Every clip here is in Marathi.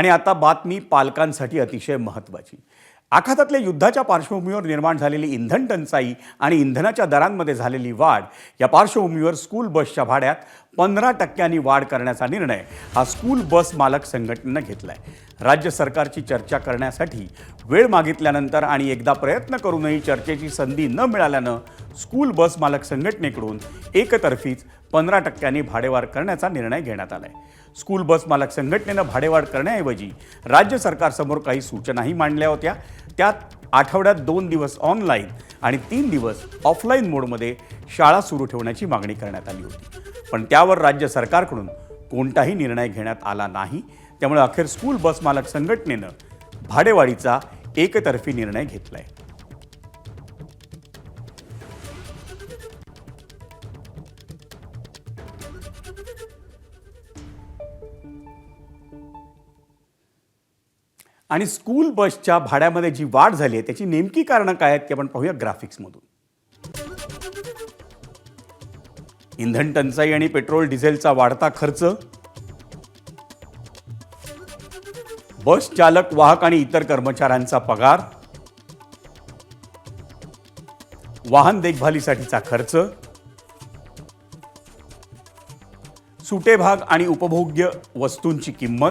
आणि आता बातमी पालकांसाठी अतिशय महत्त्वाची। आखातातल्या युद्धाच्या पार्श्वभूमीवर निर्माण झालेली इंधन टंचाई आणि इंधनाच्या दरांमध्ये झालेली वाढ या पार्श्वभूमीवर स्कूल बसच्या भाड्यात 15% वाढ करण्याचा निर्णय हा स्कूल बस मालक संघटनेनं घेतलाय। राज्य सरकारची चर्चा करण्यासाठी वेळ मागितल्यानंतर आणि एकदा प्रयत्न करूनही चर्चेची संधी न मिळाल्यानं स्कूल बस मालक संघटनेकडून एकतर्फीच 15% भाडेवाढ करण्याचा निर्णय घेण्यात आलाय। स्कूल बस मालक संघटनेनं भाडेवाढ करण्याऐवजी राज्य सरकारसमोर काही सूचनाही मांडल्या होत्या। त्यात आठवड्यात 2 दिवस ऑनलाईन आणि 3 दिवस ऑफलाईन मोडमध्ये शाळा सुरू ठेवण्याची मागणी करण्यात आली होती, पण त्यावर राज्य सरकारकडून कोणताही निर्णय घेण्यात आला नाही। त्यामुळे अखेर स्कूल बस मालक संघटनेनं भाडेवाढीचा एकतर्फी निर्णय घेतलाय। आणि स्कूल बसच्या भाड्यामध्ये जी वाढ झाली आहे त्याची नेमकी कारणं काय आहेत ते आपण पाहूया ग्राफिक्समधून। इंधन टंचाई आणि पेट्रोल डिझेलचा वाढता खर्च, बस चालक, वाहक आणि इतर कर्मचाऱ्यांचा पगार, वाहन देखभालीसाठीचा खर्च, सुटे भाग आणि उपभोग्य वस्तूंची किंमत,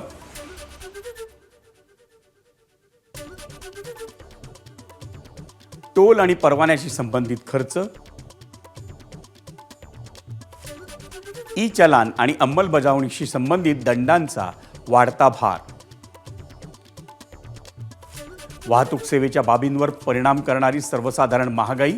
टोल आणि परवान्याशी संबंधित खर्च, ई चलान आणि अंमलबजावणीशी संबंधित दंडांचा वाढता भार, वाहतूक सेवेच्या बाबींवर परिणाम करणारी सर्वसाधारण महागाई,